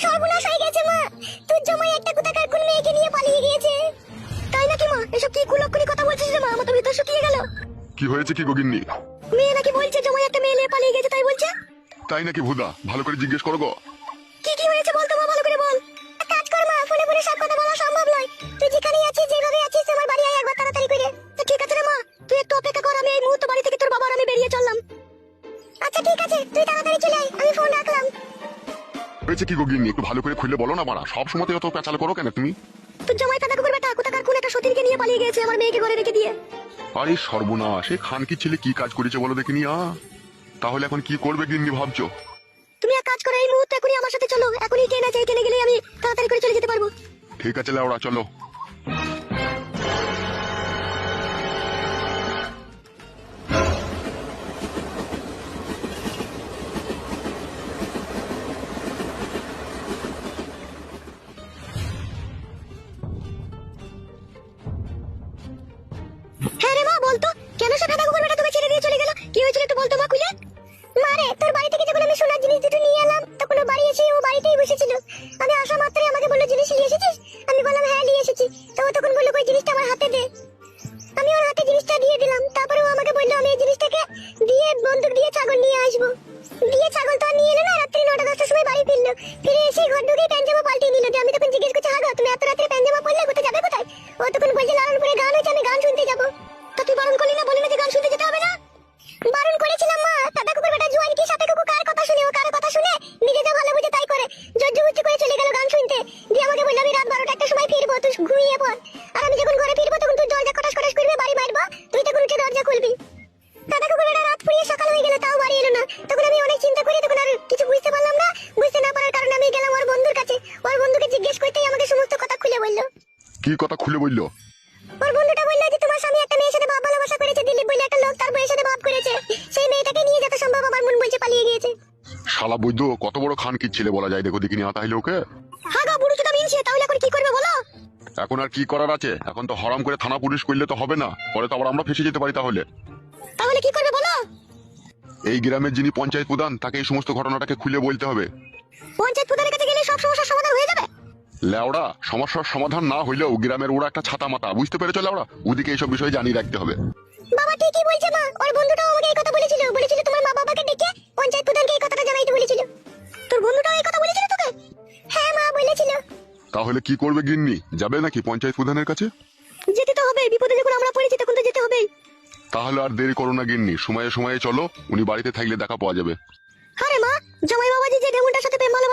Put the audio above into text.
সর্বনাশ হয়ে গেছে মা, তোর জামাই একটা কোথাকার কোন মেয়েকে নিয়ে পালিয়ে গিয়েছে। তাই নাকি মা? এসব কি কুলক্ষণি কথা বলছিস রে মা? আমার তো ভিতর শুকিয়ে গেল। কি হয়েছে কি গগিন্নি? মেয়ে নাকি বলছে জামাই একটা মেয়ে নিয়ে পালিয়ে গেছে, তাই বলছে। তাই নাকি ভুদা? ভালো করে জিজ্ঞেস করো গো। কি কি হয়েছে বলতো মা, ভালো করে বল। এক কাজ কর মা, ফোনে ফোনে সব কথা বলা সম্ভব নয়। তুই যেখানেই আছিস, যেভাবে আছিস, আমার বাড়ি আয় একবার তাড়াতাড়ি করে। ঠিক আছে রে মা, তুই একটু অপেক্ষা কর, আমি এই মুহূর্তে বাড়ি থেকে তোর বাবা আর আমি বেরিয়ে চললাম। আচ্ছা ঠিক আছে, তুই তাড়াতাড়ি চলে আয়, আমি ফোন রাখলাম। হয়েছে কি গগিন্নি? একটু ভালো করে খুলে বলো না মারা, সব সময় অত পেঁচাল করো কেন তুমি? তোর জামাই কাদা কুকুর বেটা কোথাকার কোন একটা সতীনকে নিয়ে পালিয়ে গেছে, আমার মেয়েকে ঘরে রেখে দিয়ে। আরে সর্বনাশ, সে খানকি ছেলে কি কাজ করেছে বলো দেখিনি। তাহলে এখন কি করবে গিন্নি ভাবছো? তুমি এক কাজ করো, এই মুহূর্তে এখনই আমার সাথে চলো, এখনই ট্রেন আছে, এই ট্রেনে গেলেই আমি তাড়াতাড়ি করে চলে যেতে পারবো। ঠিক আছে লেওড়া, চলো। হ্যাঁ রে মা, বলতো কেন সে কাদা কুকুর বেটা তোকে ছেড়ে দিয়ে চলে গেল? কি হয়েছিল একটু বলতো মা খুলে। মারে, তোর বাড়ি থেকে যখন আমি সোনার জিনিস দুটো নিয়ে এলাম, তখন ও বাড়ি এসে ও বাড়িতেই বসেছিল। আমি আসা মাত্রই আমাকে বললো, জিনিস নিয়ে এসেছিস? আমি বললাম হ্যাঁ নিয়ে এসেছি। তো ও তখন বললো, কই জিনিসটা আমার হাতে দে। আমি ওর হাতে জিনিসটা দিয়ে দিলাম। তারপরে ও আমাকে বললো আমি এই জিনিসটাকে দিয়ে বন্দুক দিয়ে ছাগল নিয়ে আসবো। দিয়ে ছাগল তো আর নিয়ে এলো না, রাত্রি 9টা-10টার সময় বাড়ি ফিরলো। ফিরে এসে ঘর ঢুকে প্যান্ট জামা পাল্টিয়ে নিল। যে আমি তখন জিজ্ঞেস করছি, হাগো তুমি এত রাত্রে প্যান্ট জামা পরলে কোথায় যাবে কোথায়? ও তখন বলছে লালনপুরে গান হয়েছে, আমি গান শুনতে যাবো। তা তুই বারণ করলি না, বলি না যে গান শুনতে যেতে হবে না? বারণ করেছিলাম মা, দাদা কুকুর বেটা জোয়ান কি সাথে কুকুর কার কথা শুনে, ও কার কথা শুনে নিজে যা ভালো বুঝে তাই করে। জোরজবরদস্তি করে চলে গেল গান শুনতে। দিয়ে আমাকে বললো আমি রাত 12টা-1টার সময় ফিরবো, তুই ঘুমিয়ে পড়। আর আমি যখন ঘরে ফিরবো তখন তুই দরজা খটাস খটাস করবি, বাড়ি মারবো, তুই তখন উঠে দরজা খুলবি। দাদা কুকুর বেটা রাত ফুরিয়ে সকাল হয়ে গেল, তাও বাড়ি এলো না। তখন আমি অনেক চিন্তা করি, তখন আর কিছু বুঝতে পারলাম না। বুঝতে না পারার কারণে আমি গেলাম ওর বন্ধুর কাছে। ওর বন্ধুকে জিজ্ঞেস করতেই আমাকে সমস্ত কথা খুলে বললো। কি কথা খুলে বললো? ওর বন্ধুটা বললো যে তোমার স্বামী একটা মেয়ের সাথে ভাব ভালোবাসা করেছে, দিলীপ বলে একটা লোক তার বউয়ের সাথে ভাব করেছে। সেই মেয়েটাকে নিয়ে যত সম্ভব আমার মন বলছে পালিয়ে গিয়েছে। শালা বৈদ্য কত বড় খানকির ছেলে বলা যায়, দেখো দেখিনি। তাহলে ওকে হ্যাঁ গো, বুড়ো চোদা মিনছে, তাহলে এখন কি করবে বলো? এখন আর কি করার আছে? এখন তো হরাম করে থানা পুলিশ করলে তো হবে না, পরে তো আবার আমরা ফেসে যেতে পারি। তাহলে কি করবে বলো? এই গ্রামের যিনি পঞ্চায়েত প্রধান, তাকে এই সমস্ত ঘটনাটাকে খুলে বলতে হবে। পঞ্চায়েত প্রধানের কাছে গেলে সব সমস্যার সমাধান হয়ে যাবে? লেওড়া, সমস্যার সমাধান না হইলেও গ্রামের ওরা একটা ছাতা মাথা, বুঝতে পেরেছো লেওড়া? ওদিকে এইসব বিষয়ে জানিয়ে রাখতে হবে। বাবা ঠিকই বলছে মা, ওর বন্ধুটাও আমাকে এই কথা বলেছিল। বলেছিল তোমার মা বাবাকে ডেকে পঞ্চায়েত প্রধানকে এই কথাটা জানাইতে বলেছিল। তোর বন্ধুটাও এই কথা বলেছিল তোকে? হ্যাঁ মা বলেছিল। তাহলে কি করবে গিন্নি? যাবে নাকি পঞ্চায়েত প্রধানের কাছে? যেতে তো হবে, বিপদে যখন আমরা পড়েছি তখন তো যেতে হবেই। তাহলে আর দেরি করো না গিন্নি, সময়ে সময়ে চলো, উনি বাড়িতে থাকলে দেখা পাওয়া যাবে। আরে মা, জামাই বাবাজি যে ডেমনটার সাথে প্রেম ভালোবাসা